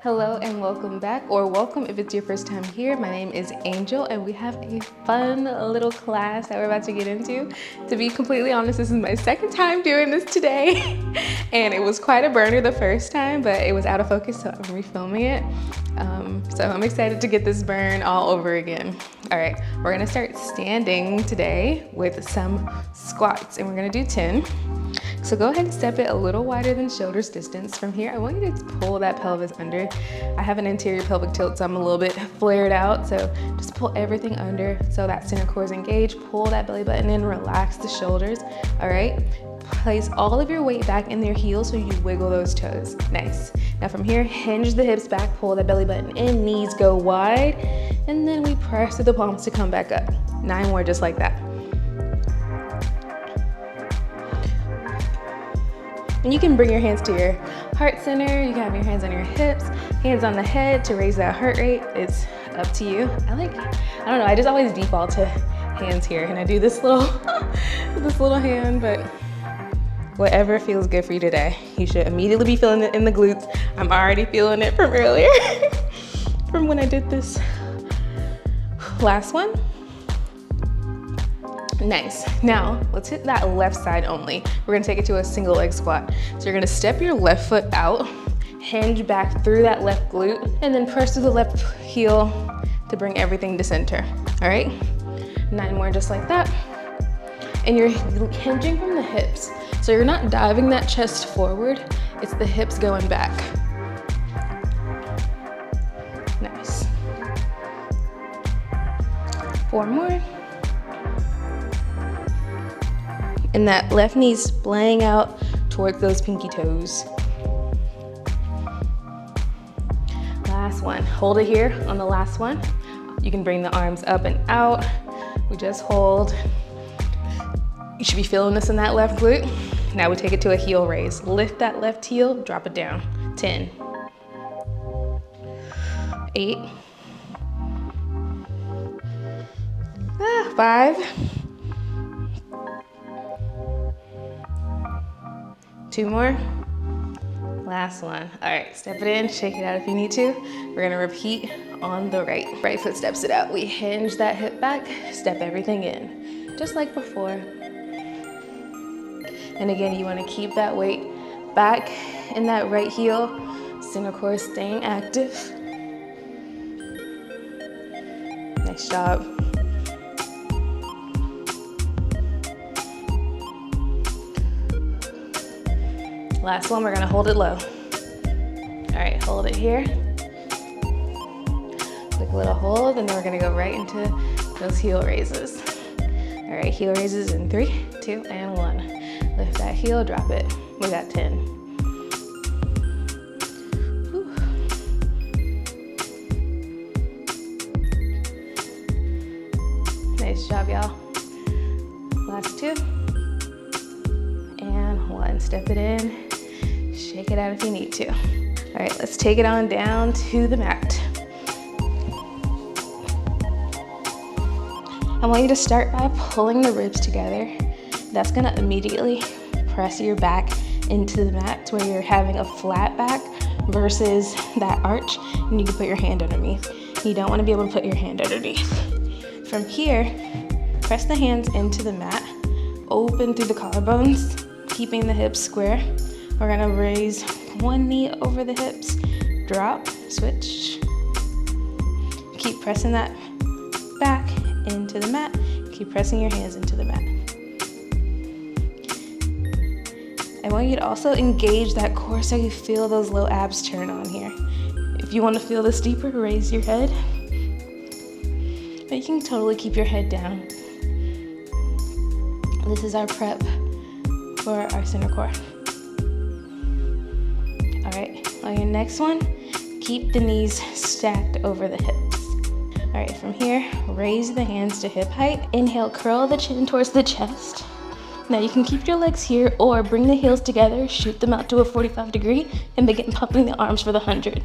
Hello and welcome back, or welcome if it's your first time here. My name is Angel and we have a fun little class that we're about to get into. To be completely honest, this is my second time doing this today and it was quite a burner the first time, but it was out of focus, so I'm refilming it. So I'm excited to get this burn all over again. All right, we're gonna start standing today with some squats and we're gonna do 10. So go ahead and step it a little wider than shoulders distance. From here, I want you to pull that pelvis under. I have an anterior pelvic tilt, so I'm a little bit flared out. So just pull everything under so that center core is engaged. Pull that belly button in, relax the shoulders, all right? Place all of your weight back in your heels so you wiggle those toes. Nice. Now from here, hinge the hips back, pull that belly button in, knees go wide, and then we press through the palms to come back up. 9 more just like that. And you can bring your hands to your heart center. You can have your hands on your hips, hands on the head to raise that heart rate. It's up to you. I don't know, I just always default to hands here. And I do this little, this little hand, but whatever feels good for you today. You should immediately be feeling it in the glutes. I'm already feeling it from earlier, from when I did this last one. Nice. Now, let's hit that left side only. We're gonna take it to a single leg squat. So you're gonna step your left foot out, hinge back through that left glute, and then press through the left heel to bring everything to center. All right? 9 more just like that. And you're hinging from the hips. So you're not diving that chest forward, it's the hips going back. Nice. 4 more. And that left knee splaying out towards those pinky toes. Last one, hold it here on the last one. You can bring the arms up and out. We just hold. You should be feeling this in that left glute. Now we take it to a heel raise. Lift that left heel, drop it down. 10. 8. 5. 2 more. Last one. All right, step it in, shake it out if you need to. We're gonna repeat on the right. Right foot steps it out. We hinge that hip back, step everything in, just like before. And again, you wanna keep that weight back in that right heel, center core staying active. Nice job. Last one, we're gonna hold it low. All right, hold it here. Quick little hold, and then we're gonna go right into those heel raises. All right, heel raises in 3, 2, and 1. Lift that heel, drop it. We got 10. Whew. Nice job, y'all. Last 2. And 1, step it in. Shake it out if you need to. All right, let's take it on down to the mat. I want you to start by pulling the ribs together. That's gonna immediately press your back into the mat to where you're having a flat back versus that arch, and you can put your hand underneath. You don't wanna be able to put your hand underneath. From here, press the hands into the mat, open through the collarbones, keeping the hips square. We're gonna raise one knee over the hips, drop, switch. Keep pressing that back into the mat. Keep pressing your hands into the mat. I want you to also engage that core so you feel those low abs turn on here. If you wanna feel this deeper, raise your head. But you can totally keep your head down. This is our prep for our center core. All right, on your next one, keep the knees stacked over the hips. All right, from here, raise the hands to hip height. Inhale, curl the chin towards the chest. Now you can keep your legs here or bring the heels together, shoot them out to a 45 degree, and begin pumping the arms for the 100.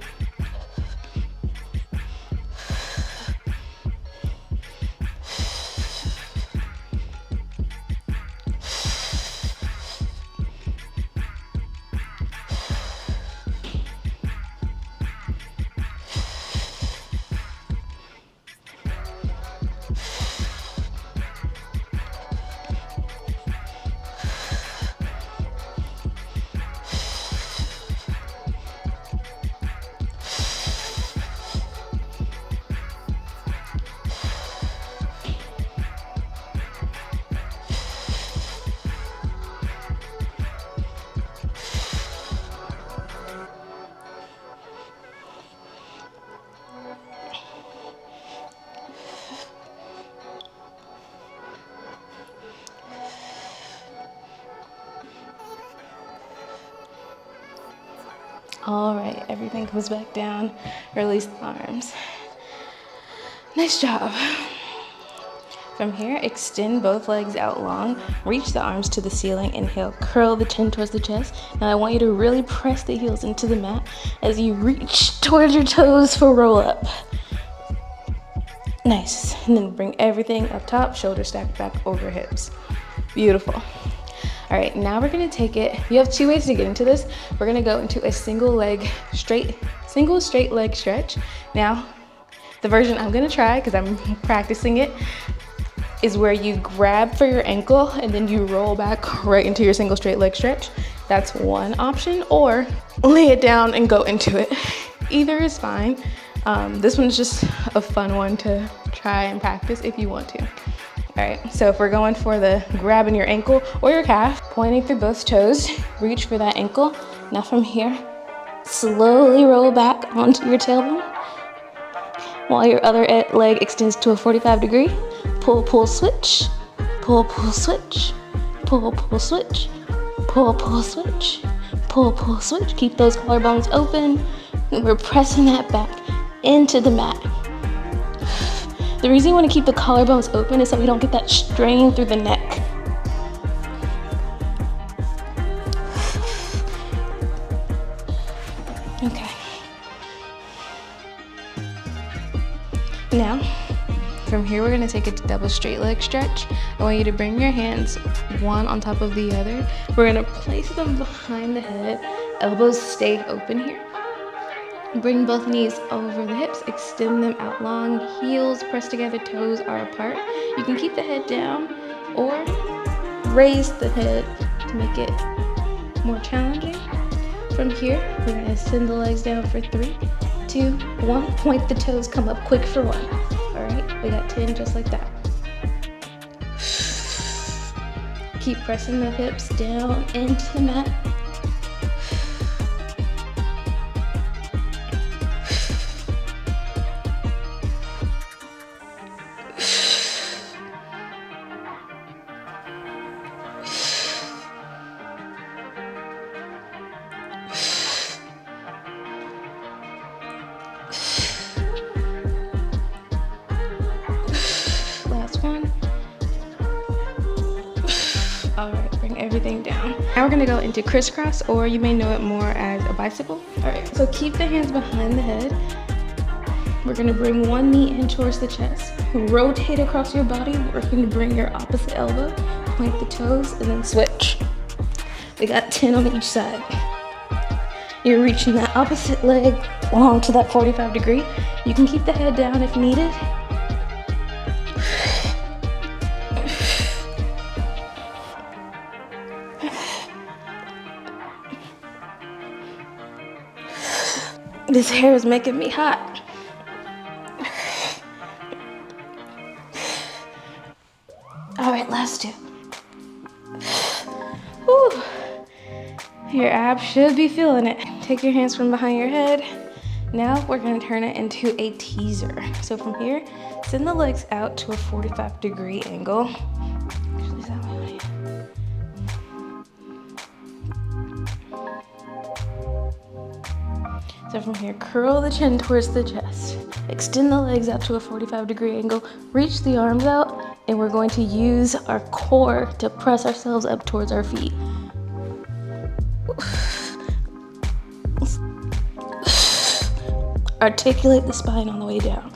All right, everything comes back down. Release the arms. Nice job. From here, extend both legs out long. Reach the arms to the ceiling. Inhale, curl the chin towards the chest. Now I want you to really press the heels into the mat as you reach towards your toes for roll up. Nice. And then bring everything up top, shoulders stacked back over hips. Beautiful. All right, now we're gonna take it. You have two ways to get into this. We're gonna go into a single straight leg stretch. Now, the version I'm gonna try, because I'm practicing it, is where you grab for your ankle and then you roll back right into your single straight leg stretch. That's one option, or lay it down and go into it. Either is fine. This one's just a fun one to try and practice if you want to. All right, so if we're going for the grabbing your ankle or your calf, pointing through both toes, reach for that ankle. Now from here, slowly roll back onto your tailbone while your other leg extends to a 45 degree. Pull, pull, switch, pull, pull, switch, pull, pull, switch, pull, pull, switch, pull, pull, switch. Keep those collarbones open. We're pressing that back into the mat. The reason you want to keep the collarbones open is so we don't get that strain through the neck. Okay. Now, from here, we're gonna take it to double straight leg stretch. I want you to bring your hands one on top of the other. We're gonna place them behind the head. Elbows stay open here. Bring both knees over the hips, extend them out long, heels pressed together, toes are apart. You can keep the head down or raise the head to make it more challenging. From here, we're gonna send the legs down for 3, 2, 1. Point the toes, come up quick for 1. All right, we got 10 just like that. Keep pressing the hips down into the mat. All right, bring everything down. Now we're gonna go into crisscross, or you may know it more as a bicycle. All right, so keep the hands behind the head. We're gonna bring one knee in towards the chest. Rotate across your body. We're gonna bring your opposite elbow, point the toes, and then switch. We got 10 on each side. You're reaching that opposite leg along to that 45 degree. You can keep the head down if needed. This hair is making me hot. All right, last 2. Whew. Your abs should be feeling it. Take your hands from behind your head. Now we're gonna turn it into a teaser. So from here, send the legs out to a 45 degree angle. Actually, is that my way? So from here, curl the chin towards the chest. Extend the legs out to a 45 degree angle. Reach the arms out, and we're going to use our core to press ourselves up towards our feet. Articulate the spine on the way down.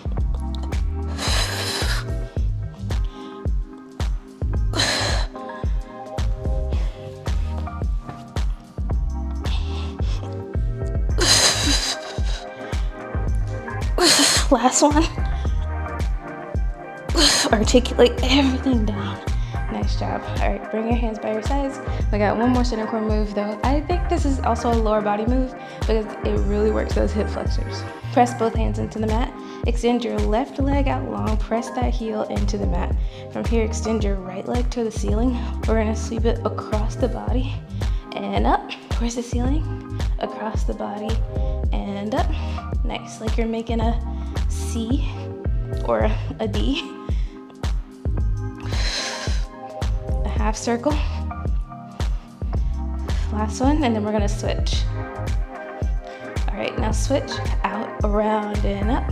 Last one. Articulate everything down. Nice job. All right, bring your hands by your sides. We got one more center core move though. I think this is also a lower body move because it really works those hip flexors. Press both hands into the mat. Extend your left leg out long. Press that heel into the mat. From here, extend your right leg to the ceiling. We're gonna sweep it across the body and up towards the ceiling, across the body and up. Nice, like you're making a C or a D. A half circle. Last one, and then we're gonna switch. right, now switch out, around, and up.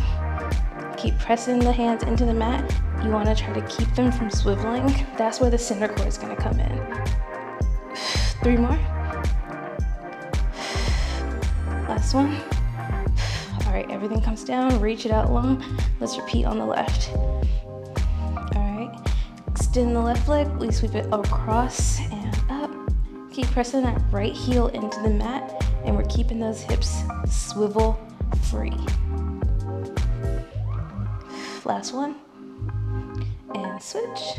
Keep pressing the hands into the mat. You want to try to keep them from swiveling. That's where the center core is going to come in. 3 more. Last one. All right, everything comes down, reach it out long. Let's repeat on the left. All right, extend the left leg, we sweep it across and up. Keep pressing that right heel into the mat, and we're keeping those hips swivel free. Last one, and switch.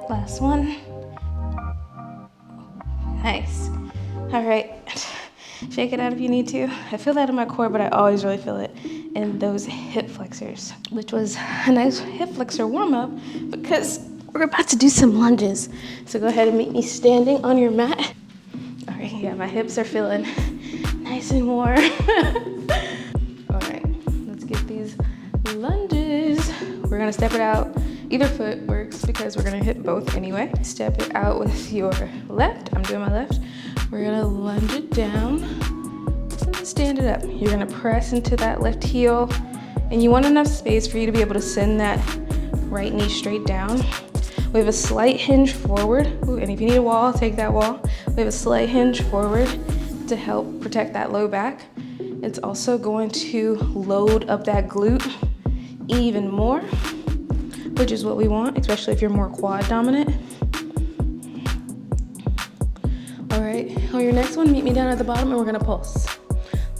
Last one. Nice. All right, shake it out if you need to. I feel that in my core, but I always really feel it in those hip flexors, which was a nice hip flexor warm up because we're about to do some lunges. So go ahead and meet me standing on your mat. All right, yeah, my hips are feeling nice and warm. All right, let's get these lunges. We're gonna step it out. Either foot works because we're gonna hit both anyway. Step it out with your left. I'm doing my left. We're gonna lunge it down and stand it up. You're gonna press into that left heel, and you want enough space for you to be able to send that right knee straight down. We have a slight hinge forward. Ooh, and if you need a wall, take that wall. We have a slight hinge forward to help protect that low back. It's also going to load up that glute even more, which is what we want, especially if you're more quad dominant. All right, on your next one, meet me down at the bottom and we're gonna pulse.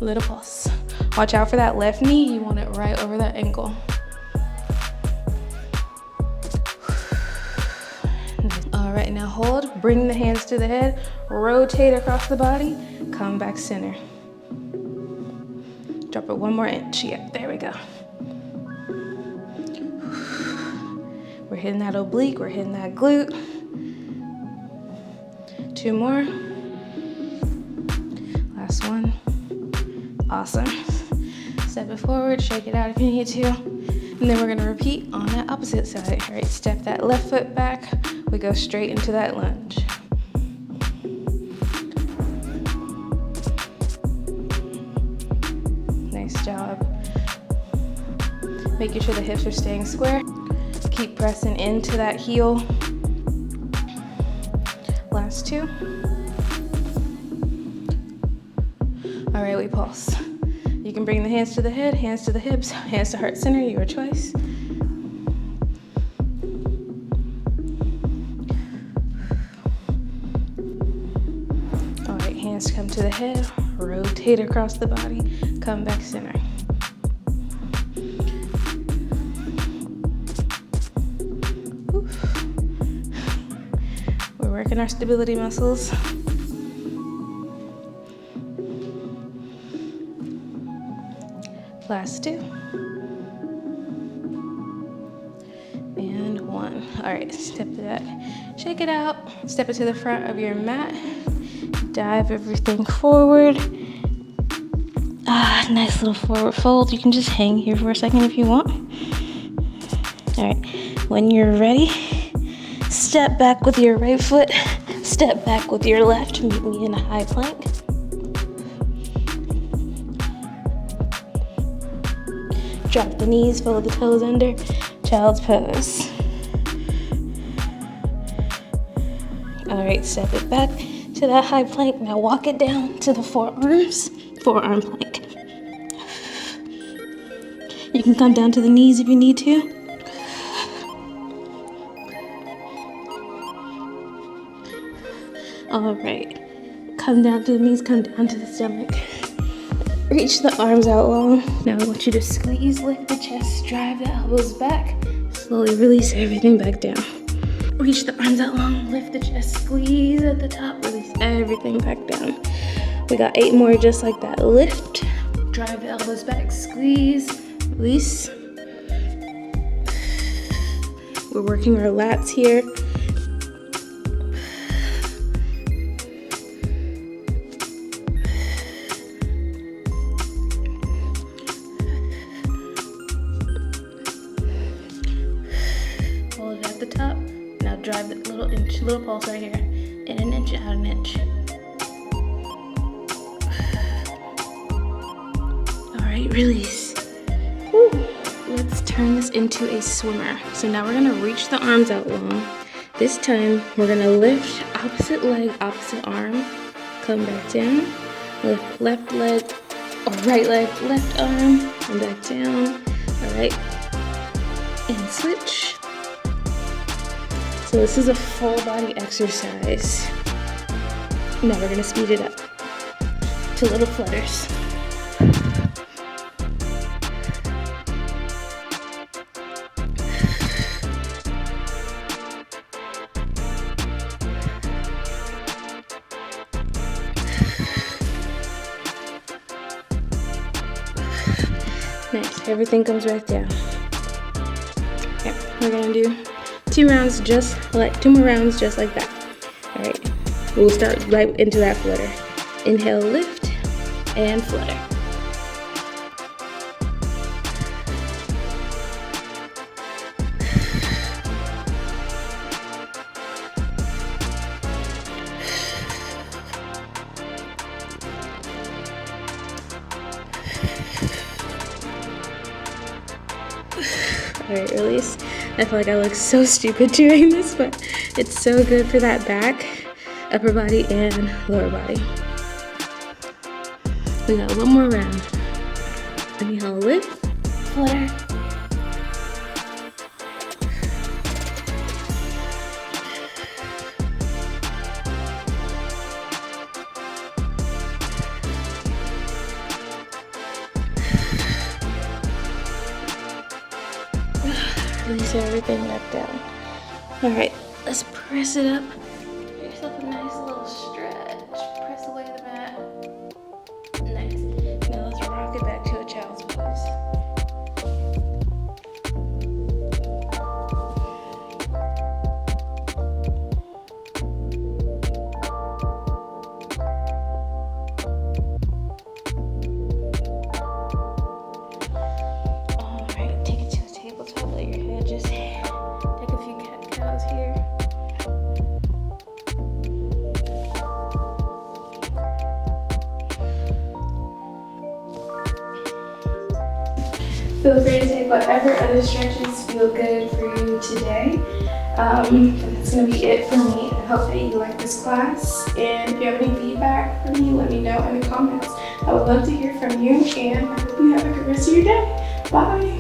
Little pulse. Watch out for that left knee. You want it right over that ankle. All right, now hold, bring the hands to the head, rotate across the body, come back center. Drop it 1 more inch, yeah, there we go. We're hitting that oblique, we're hitting that glute. 2 more. Last one. Awesome. Step it forward, shake it out if you need to. And then we're gonna repeat on that opposite side. All right, step that left foot back. We go straight into that lunge. Nice job. Making sure the hips are staying square. Keep pressing into that heel. Last 2. All right, we pulse. You can bring the hands to the head, hands to the hips, hands to heart center, your choice. All right, hands come to the head, rotate across the body, come back center. We're working our stability muscles. Last 2. And 1. All right, step it back, shake it out, step it to the front of your mat, dive everything forward. Nice little forward fold. You can just hang here for a second if you want. All right, when you're ready, step back with your right foot, step back with your left, meet me in a high plank. Drop the knees, follow the toes under, child's pose. All right, step it back to that high plank. Now walk it down to the forearms, forearm plank. You can come down to the knees if you need to. All right, come down to the knees, come down to the stomach. Reach the arms out long. Now I want you to squeeze, lift the chest, drive the elbows back. Slowly release everything back down. Reach the arms out long, lift the chest, squeeze at the top, release everything back down. We got 8 more just like that. Lift, drive the elbows back, squeeze, release. We're working our lats here. 5, little pulse right here. In an inch, out an inch. All right, release. Woo. Let's turn this into a swimmer. So now we're gonna reach the arms out long. This time, we're gonna lift opposite leg, opposite arm, come back down, lift left leg, or right leg, left arm, come back down, all right, and switch. So this is a full body exercise. Now we're gonna speed it up to little flutters. Nice, everything comes back down. Okay, we're gonna do 2 more rounds just like that. All right, we'll start right into that flutter. Inhale, lift, and flutter. All right, release. I feel like I look so stupid doing this, but it's so good for that back, upper body, and lower body. We got one more round. Inhale, lift, flutter. Release everything back down. All right, let's press it up. Give yourself a nice little stretch. Press away the mat. Nice. Now let's rock it back to a child's pose. All right, take it to a tabletop. Let your head just take a few cat cows here. Feel free to take whatever other stretches feel good for you today. That's going to be it for me. I hope that you like this class. And if you have any feedback for me, let me know in the comments. I would love to hear from you, and I hope you have a good rest of your day. Bye.